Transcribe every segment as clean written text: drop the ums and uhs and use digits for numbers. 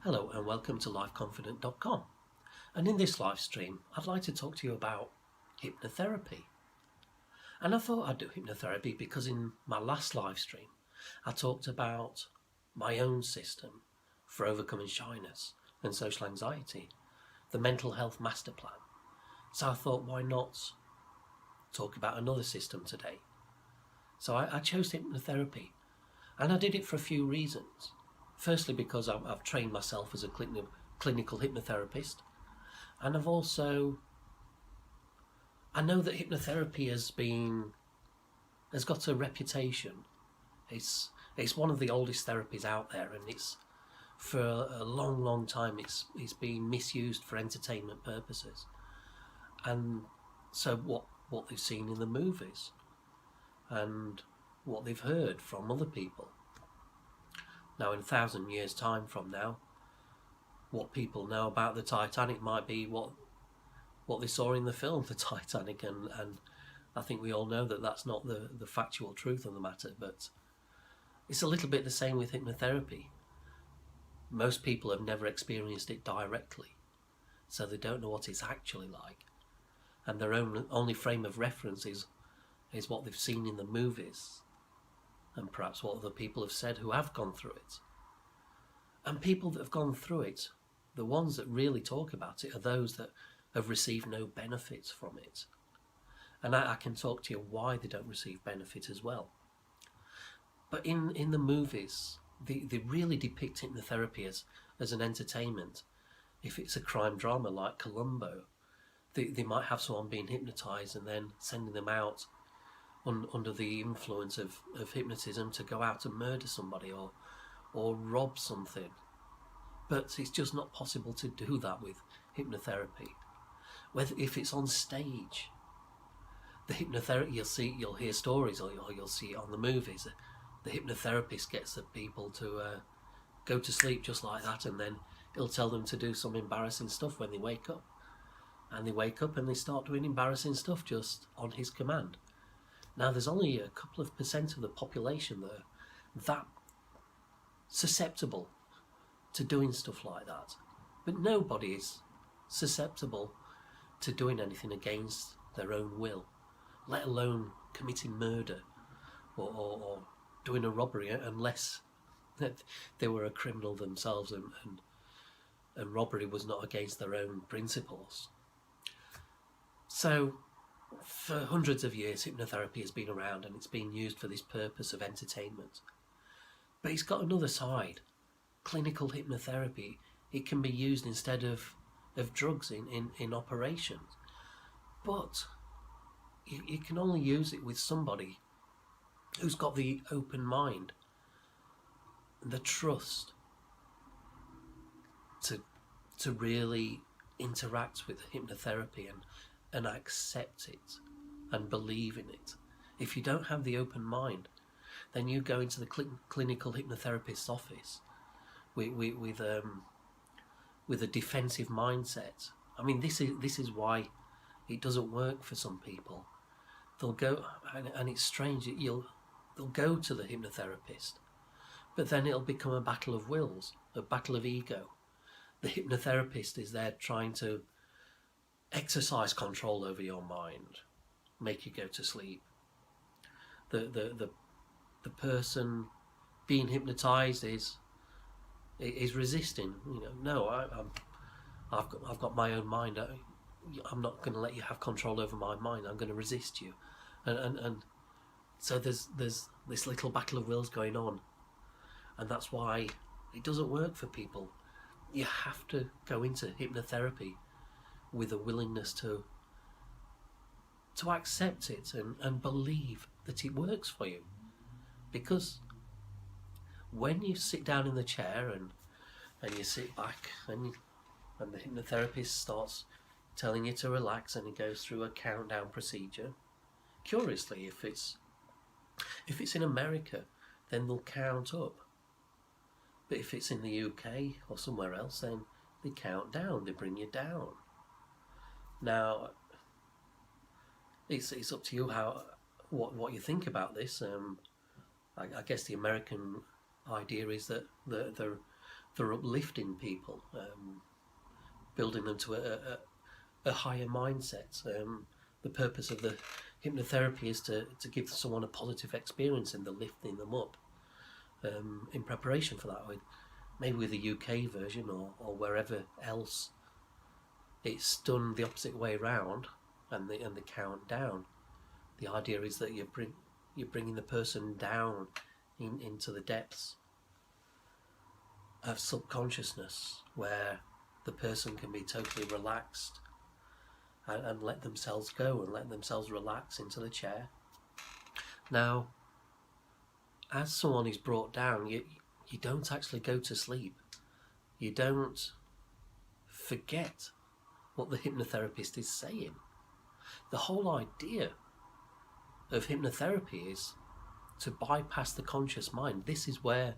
Hello and welcome to lifeconfident.com, and in this live stream I'd like to talk to you about hypnotherapy. And I thought I'd do hypnotherapy because in my last live stream I talked about my own system for overcoming shyness and social anxiety, the mental health master plan. So I thought, why not talk about another system today? So I chose hypnotherapy, and I did it for a few reasons. Firstly, because I've trained myself as a clinical hypnotherapist, and I know that hypnotherapy has got a reputation. It's one of the oldest therapies out there, and it's for a long time it's been misused for entertainment purposes. And so what they've seen in the movies and what they've heard from other people. Now, in 1,000 years' time from now, what people know about the Titanic might be what they saw in the film, the Titanic, and I think we all know that that's not the factual truth of the matter, but it's a little bit the same with hypnotherapy. Most people have never experienced it directly, so they don't know what it's actually like, and their only frame of reference is what they've seen in the movies, and perhaps what other people have said who have gone through it. And people that have gone through it, the ones that really talk about it, are those that have received no benefits from it. And I can talk to you why they don't receive benefit as well. But in the movies, they really depict hypnotherapy as an entertainment. If it's a crime drama like Columbo, they might have someone being hypnotised and then sending them out under the influence of hypnotism to go out and murder somebody or rob something. But it's just not possible to do that with hypnotherapy. If it's on stage, the hypnotherapy, you'll hear stories or you'll see it on the movies. The hypnotherapist gets the people to go to sleep just like that, and then he'll tell them to do some embarrassing stuff when they wake up. And they wake up and they start doing embarrassing stuff just on his command. Now, there's only a couple of % of the population that are that susceptible to doing stuff like that. But nobody is susceptible to doing anything against their own will, let alone committing murder or doing a robbery, unless they were a criminal themselves and robbery was not against their own principles. So, for hundreds of years, hypnotherapy has been around and it's been used for this purpose of entertainment. But it's got another side. Clinical hypnotherapy, it can be used instead of drugs in operations. But you can only use it with somebody who's got the open mind, the trust to really interact with hypnotherapy and accept it and believe in it. If you don't have the open mind, then you go into the clinical hypnotherapist's office with a defensive mindset. I mean, this is why it doesn't work for some people. They'll go, and it's strange, they'll go to the hypnotherapist, but then it'll become a battle of wills, a battle of ego. The hypnotherapist is there trying to exercise control over your mind, make you go to sleep. The person being hypnotized is resisting. I've got my own mind. I'm not going to let you have control over my mind. I'm going to resist you, and so there's this little battle of wills going on, and that's why it doesn't work for people. You have to go into hypnotherapy with a willingness to accept it and believe that it works for you. Because when you sit down in the chair and you sit back and the hypnotherapist starts telling you to relax and he goes through a countdown procedure, curiously, if it's in America, then they'll count up. But if it's in the UK or somewhere else, then they count down, they bring you down. Now, it's up to you what you think about this. I guess the American idea is that for uplifting people, building them to a higher mindset. The purpose of the hypnotherapy is to give someone a positive experience, and the lifting them up. In preparation for that, maybe with the UK version or wherever else, it's done the opposite way around, and the count down. The idea is that you're bringing the person down into the depths of subconsciousness, where the person can be totally relaxed and let themselves go and let themselves relax into the chair. Now, as someone is brought down, you don't actually go to sleep. You don't forget what the hypnotherapist is saying. The whole idea of hypnotherapy is to bypass the conscious mind. This is where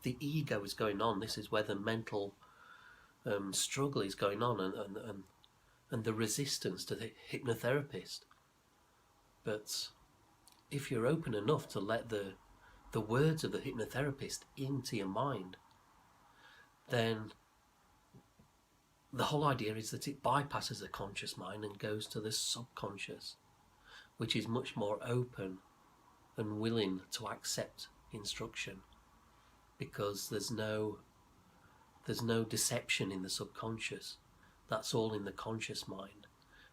the ego is going on. This is where the mental struggle is going on, and the resistance to the hypnotherapist. But if you're open enough to let the words of the hypnotherapist into your mind, then the whole idea is that it bypasses the conscious mind and goes to the subconscious, which is much more open and willing to accept instruction, because there's no deception in the subconscious. That's all in the conscious mind,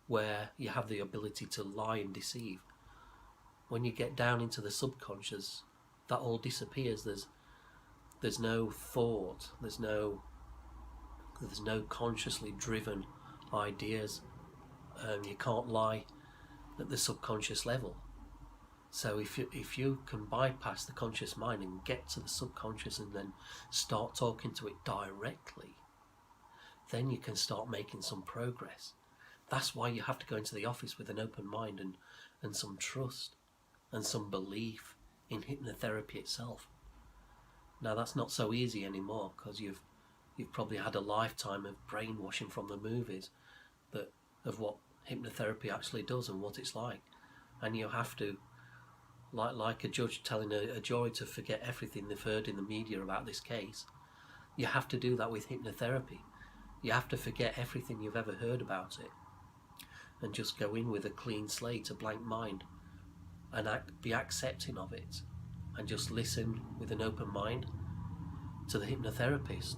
where you have the ability to lie and deceive. When you get down into the subconscious, that all disappears. There's no thought, there's no consciously driven ideas. You can't lie at the subconscious level. So if you can bypass the conscious mind and get to the subconscious and then start talking to it directly, then you can start making some progress. That's why you have to go into the office with an open mind and some trust and some belief in hypnotherapy itself. Now, that's not so easy anymore, because you've probably had a lifetime of brainwashing from the movies of what hypnotherapy actually does and what it's like. And you have to, like a judge telling a jury to forget everything they've heard in the media about this case, you have to do that with hypnotherapy. You have to forget everything you've ever heard about it and just go in with a clean slate, a blank mind, and be accepting of it, and just listen with an open mind to the hypnotherapist.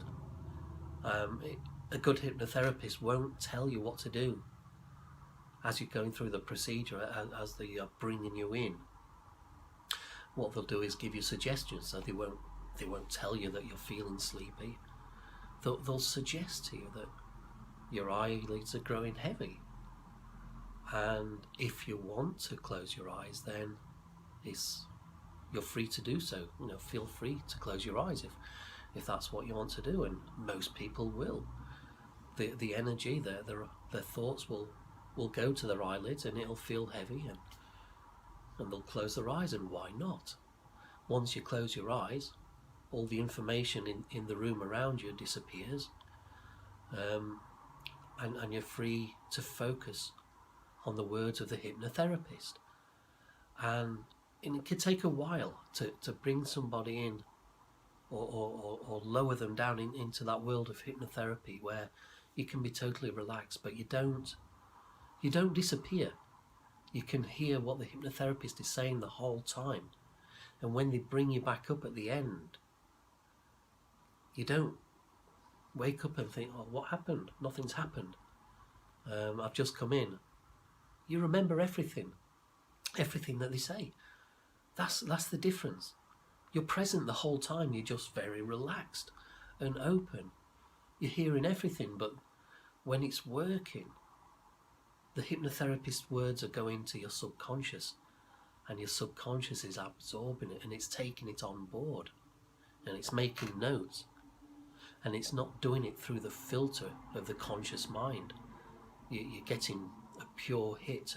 A good hypnotherapist won't tell you what to do as you're going through the procedure, as they are bringing you in. What they'll do is give you suggestions, so they won't tell you that you're feeling sleepy. They'll suggest to you that your eyelids are growing heavy, and if you want to close your eyes, then you're free to do so. Feel free to close your eyes if that's what you want to do, and most people will. The energy, their thoughts will go to their eyelids, and it'll feel heavy, and they'll close their eyes. And why not? Once you close your eyes, all the information in the room around you disappears, and you're free to focus on the words of the hypnotherapist. And it can take a while to bring somebody in or lower them down into that world of hypnotherapy, where you can be totally relaxed, but you don't disappear. You can hear what the hypnotherapist is saying the whole time, and when they bring you back up at the end, you don't wake up and think, oh, what happened? Nothing's happened. I've just come in. You remember everything that they say. That's the difference. You're present the whole time. You're just very relaxed and open. You're hearing everything, but when it's working, the hypnotherapist's words are going to your subconscious, and your subconscious is absorbing it, and it's taking it on board, and it's making notes, and it's not doing it through the filter of the conscious mind. You're getting a pure hit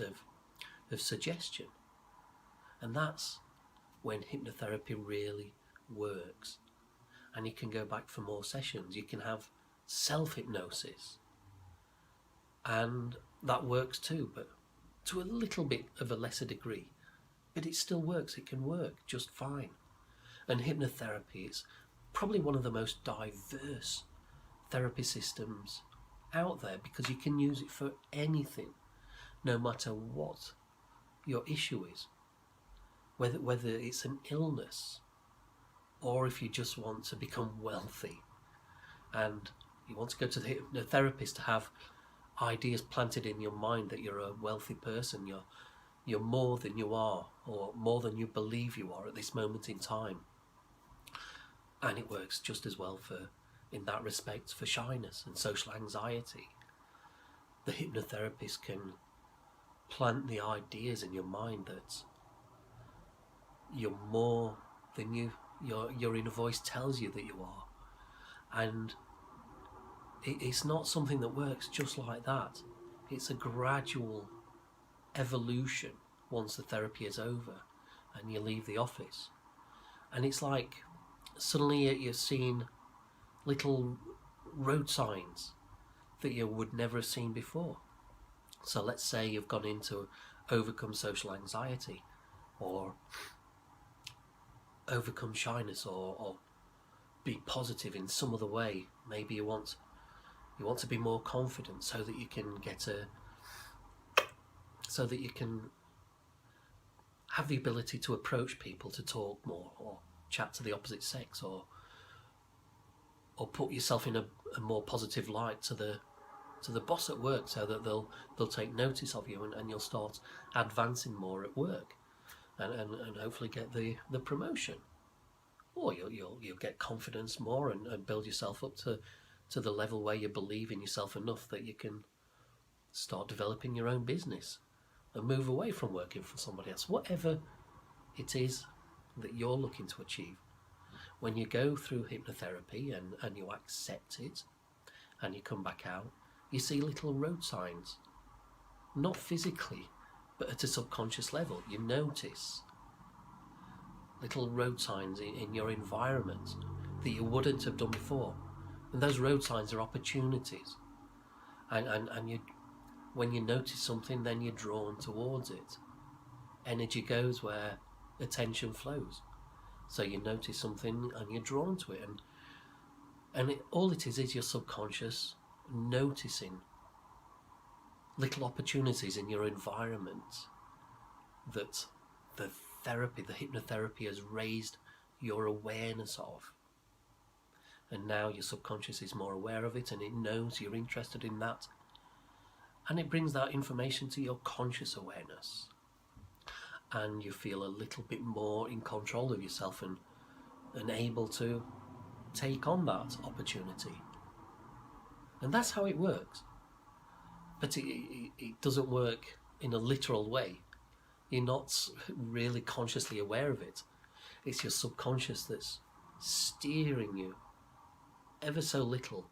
of suggestion, and that's when hypnotherapy really works. And you can go back for more sessions. You can have self-hypnosis, and that works too, but to a little bit of a lesser degree. But it still works. It can work just fine. And hypnotherapy is probably one of the most diverse therapy systems out there, because you can use it for anything, no matter what your issue is, whether it's an illness, or if you just want to become wealthy and you want to go to the hypnotherapist to have ideas planted in your mind that you're a wealthy person, you're more than you are, or more than you believe you are at this moment in time. And it works just as well in that respect, for shyness and social anxiety. The hypnotherapist can plant the ideas in your mind that you're more than your inner voice tells you that you are. And it's not something that works just like that. It's a gradual evolution once the therapy is over and you leave the office. And it's like suddenly you're seeing little road signs that you would never have seen before. So let's say you've gone in to overcome social anxiety, or overcome shyness, or be positive in some other way. Maybe you want to be more confident so that you can have the ability to approach people, to talk more, or chat to the opposite sex, or put yourself in a more positive light to the boss at work, so that they'll take notice of you, and you'll start advancing more at work, and hopefully get the promotion. Or you'll get confidence more and build yourself up to the level where you believe in yourself enough that you can start developing your own business and move away from working for somebody else. Whatever it is that you're looking to achieve, when you go through hypnotherapy and you accept it and you come back out, you see little road signs, not physically, but at a subconscious level. You notice little road signs in your environment that you wouldn't have done before. And those road signs are opportunities. And you, when you notice something, then you're drawn towards it. Energy goes where attention flows. So you notice something and you're drawn to it. And all it is your subconscious noticing little opportunities in your environment that the hypnotherapy has raised your awareness of. And now your subconscious is more aware of it, and it knows you're interested in that. And it brings that information to your conscious awareness. And you feel a little bit more in control of yourself and able to take on that opportunity. And that's how it works. But it doesn't work in a literal way. You're not really consciously aware of it. It's your subconscious that's steering you ever so little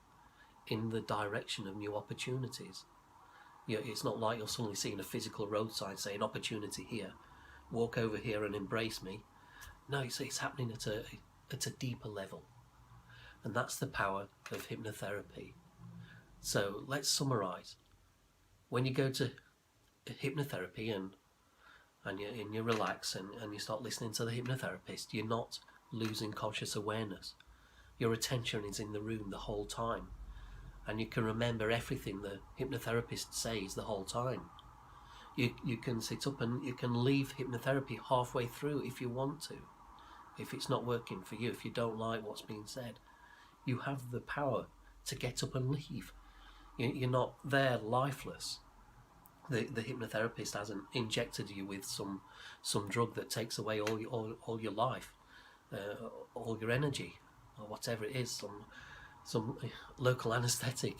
in the direction of new opportunities. It's not like you're suddenly seeing a physical road sign saying opportunity here, walk over here and embrace me. No, it's happening at a deeper level. And that's the power of hypnotherapy. So let's summarize. When you go to hypnotherapy and you relax and you start listening to the hypnotherapist, you're not losing conscious awareness. Your attention is in the room the whole time, and you can remember everything the hypnotherapist says the whole time. You can sit up and you can leave hypnotherapy halfway through if you want to. If it's not working for you, if you don't like what's being said, you have the power to get up and leave. You're not there lifeless. The hypnotherapist hasn't injected you with some drug that takes away all your life, all your energy, or whatever it is, some local anaesthetic.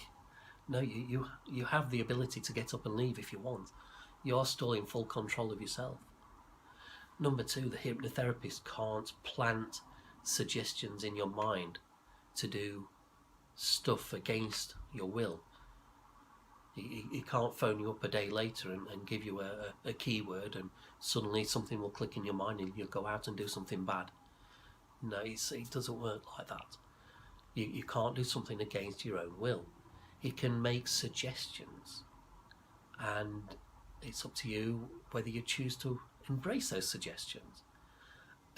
No, you have the ability to get up and leave if you want. You're still in full control of yourself. Number two, the hypnotherapist can't plant suggestions in your mind to do stuff against your will. He can't phone you up a day later and give you a keyword and suddenly something will click in your mind and you'll go out and do something bad. No, it doesn't work like that. You can't do something against your own will. He can make suggestions, and it's up to you whether you choose to embrace those suggestions.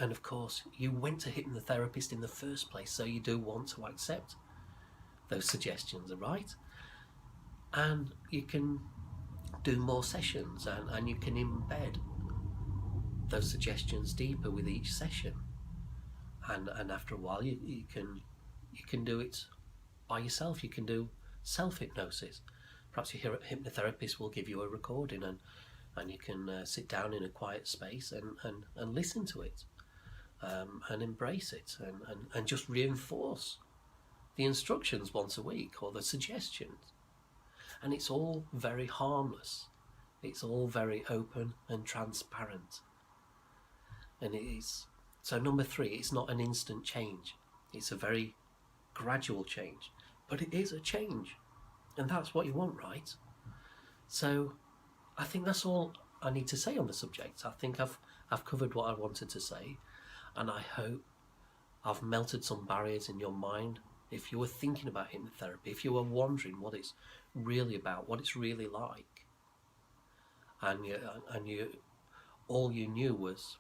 And of course, you went to hypnotherapist in the first place, so you do want to accept those suggestions, right? And you can do more sessions, and you can embed those suggestions deeper with each session. And after a while, you can do it by yourself. You can do self-hypnosis. Perhaps your hypnotherapist will give you a recording, and you can sit down in a quiet space and listen to it, and embrace it, and just reinforce the instructions once a week, or the suggestions. And it's all very harmless. It's all very open and transparent. And it is. So number 3, it's not an instant change. It's a very gradual change. But it is a change. And that's what you want, right? So I think that's all I need to say on the subject. I think I've covered what I wanted to say. And I hope I've melted some barriers in your mind. If you were thinking about hypnotherapy, if you were wondering what it's really about, what it's really like, and you all you knew was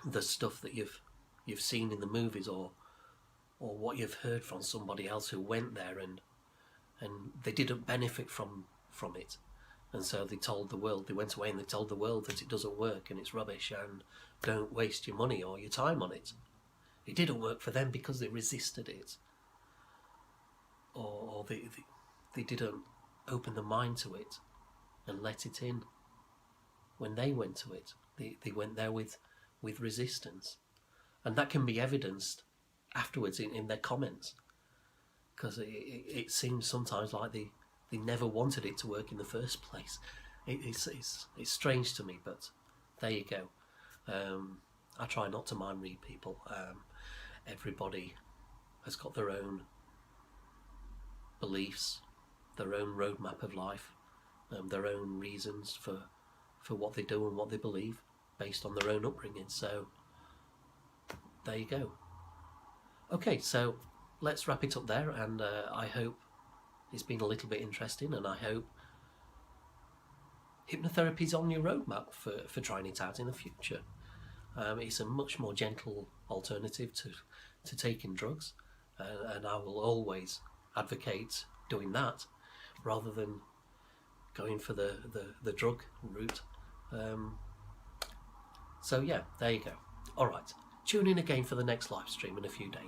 the stuff that you've seen in the movies, or what you've heard from somebody else who went there and they didn't benefit from it, and so they went away and they told the world that it doesn't work and it's rubbish and don't waste your money or your time on it. It didn't work for them because they resisted it, or they didn't open the mind to it and let it in. When they went to it, they went there with resistance, and that can be evidenced afterwards in their comments, because it seems sometimes like they never wanted it to work in the first place. It's strange to me, but there you go. I try not to mind read people. Everybody has got their own beliefs, their own roadmap of life, their own reasons for what they do and what they believe, based on their own upbringing. So there you go. Okay, so let's wrap it up there, and I hope it's been a little bit interesting, and I hope hypnotherapy is on your roadmap for trying it out in the future. It's a much more gentle alternative to taking drugs, and I will always advocate doing that rather than going for the drug route. So yeah, there you go. Alright, tune in again for the next live stream in a few days.